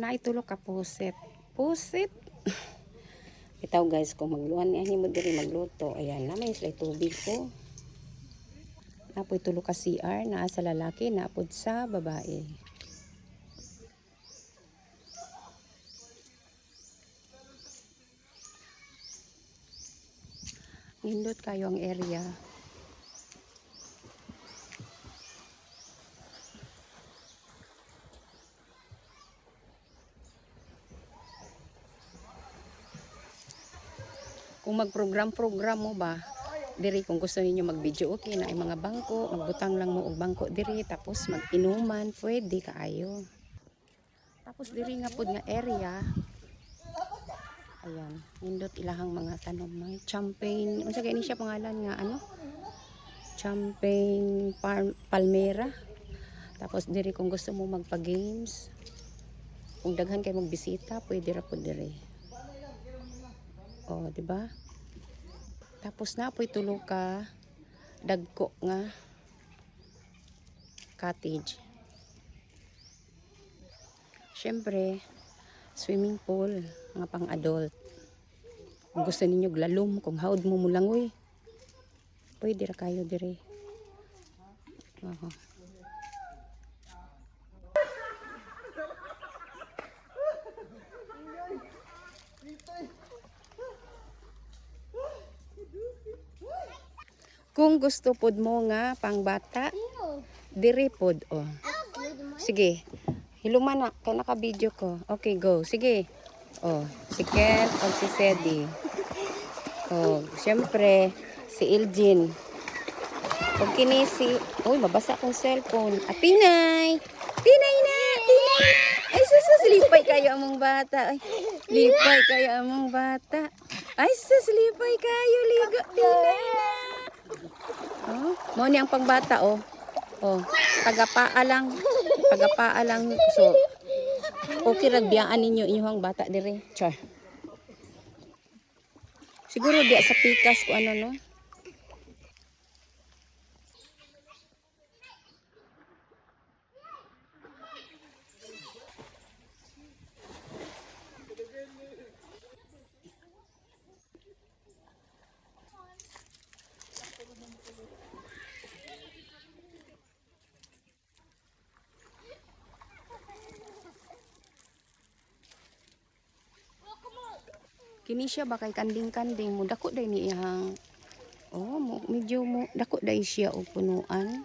Na itulo ka pusit. Pusit. Bitaw guys, kung magluhan ni mo diri magluto, ayan, na may sila tubig ko. Napoy tulo ka CR, naa sa lalaki, naapod sa babae. Nindot kayo ang area. Kung mag-program mo ba, diri kung gusto niyo mag-video okay na ay mga bangko, magbutang lang mo og bangko diri tapos mag-inuman, pwede kaayo. Tapos diri nga pud nga area, ayan, nindot ilahang mga tanom, may champagne, unsa kay ni siya pangalan nga ano? Champagne palmera. Tapos diri kung gusto mo magpa-games, kung daghan kay magbisita, pwede ra pud diri. Oh, di ba? Tapos na po'y tulo ka dagko nga cottage. Syempre, swimming pool nga pang adult. Kung gusto ninyo glalom, kung hawd mo mulangoy, pwede ra kayo dire. Kung gusto pod mo nga pang bata, dire pod oh. Sige. Hiluman na kay naka-video ko. Okay, go. Sige. Oh, si Ken o si Sedi. Oh, syempre si Ilgin. Kung kini si, uy, mabasa kong cellphone. Tinay. Tinay na, Tinay na. Ay, sus, lipay kayo among bata. Ay, lipay kayo among bata. Ay, sus, lipay kayo, ligo. Tinay na. Oh, mo ni ang pangbata oh. Oh, tagapaa lang. Tagapaa lang. So, okay ra biyaan ninyo inyong bata dire. Char. Siguro di sa pikas ko ano no. Kini siya ba kay kanding-kanding mo dako day ni iyang oh medyo mo dako day siya og punuan.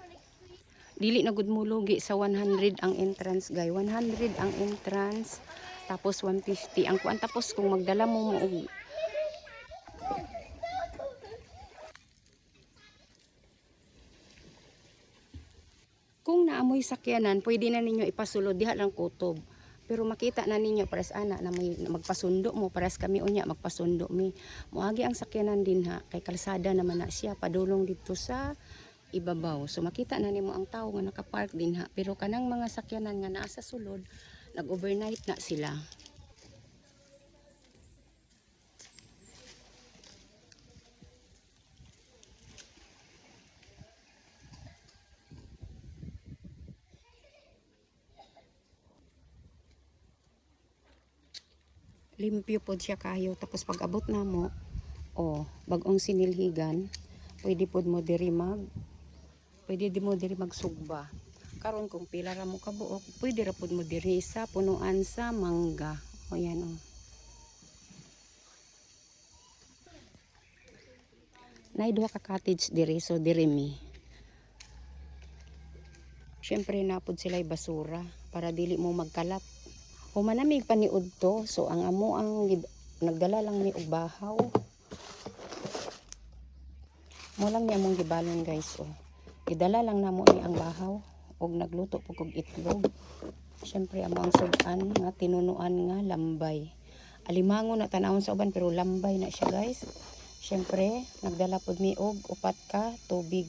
Dili na gud mo lugi sa 100 ang entrance guy. 100 ang entrance tapos 150 ang kuan tapos kung magdala mo og kung naamoy sakyanan, pwede na ninyo ipasulod diha lang kutob. Pero makita na ninyo pares ana na may magpasundo mo pares kami unya magpasundo mi. Moagi ang sakyanan din ha kay kalsada naman na siya padulong dito sa ibabaw. So makita na nimo ang tao nga nakapark din ha. Pero kanang mga sakyanan nga naa sa sulod, nag-overnight na sila. Limpyo pod siya kayo tapos pag abot na mo oh bag-ong sinilhigan pwede pod mo diri pwede di mo diri magsugba karon kung pila ra mo kabuok pwede ra pod mo diri sa punuan sa mangga o yan oh nay duha ka cottage diri so diri mi syempre napod sila'y basura para dili mo magkalat. Humanamig paniud to. So ang amo ang nagdala lang ni og bahaw. Mo lang ni among gibalon guys oh. Gidala lang namo ni ang bahaw og nagluto pug og itlog. Syempre amo ang sudan nga tinunuan nga lambay. Alimango na tanawon sa uban pero lambay na siya guys. Syempre nagdala pud mi og upat ka tubig.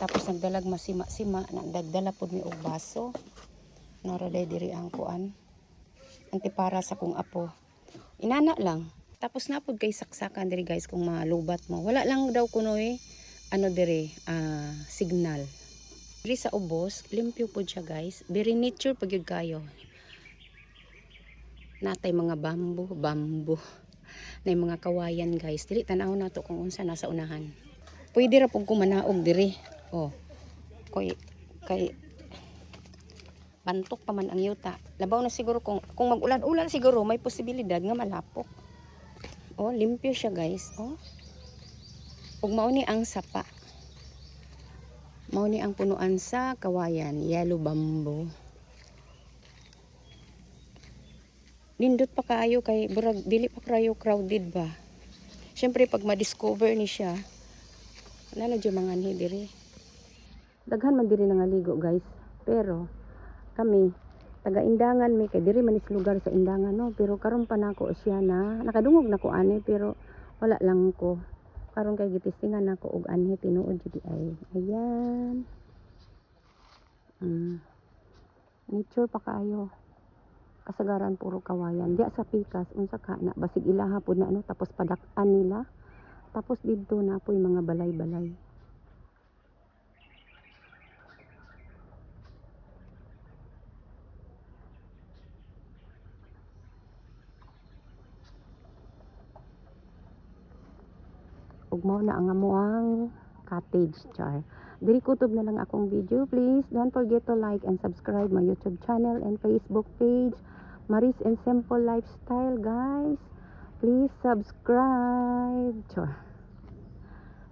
Tapos nagdalag masima-sima, nagdala pud mi og baso. Naraday diri ang kuan. Antipara sa kong apo. Inana lang. Tapos na pud kay saksakan diri guys kung malubat mo. Wala lang daw kunoy ano diri signal. Diri sa ubos, limpyo pud siya guys. Very nature pag yun kayo. natay mga bamboo na mga kawayan guys. Dili tanaw na to kung unsa nasa unahan. Pwede ra pug kumanaog diri. Oh. Kay bantok pa man ang yuta. Labaw na siguro kung mag-ulan-ulan siguro may posibilidad nga malapok. Oh, limpyo siya guys. Oh. Ug mao ni ang sapa. Mao ni ang punuan sa kawayan, yellow bamboo. Nindot pa kaayo kay burag dili pa kayo crowded ba. Syempre pag ma-discover ni siya, wala na dyan mga anhi diri. Daghan man diri nangaligo guys. Pero kami taga Indangan mi kay diri man is lugar sa Indangan no, pero karon pa nako siya na nakadungog nako ani pero wala lang ko. Karon kay gitistingan nako og anhi tinuod jud ay. Ayan. Nature pa kaayo. Kasagaran puro kawayan. Diya sa pikas unsa ka na basig ilaha pud na ano tapos padak-an nila. Tapos didto na po yung mga balay-balay. Ug mao na ang amuang cottage char. Diri kutob na lang akong video. Please don't forget to like and subscribe my YouTube channel and Facebook page. Maris and Simple Lifestyle guys. Please subscribe. Char.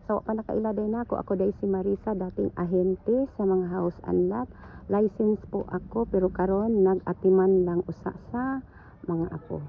So pa nakailaday na ako day si Marisa, dating ahente sa mga house and lot. License po ako pero karon nag-atiman lang usa sa mga apo.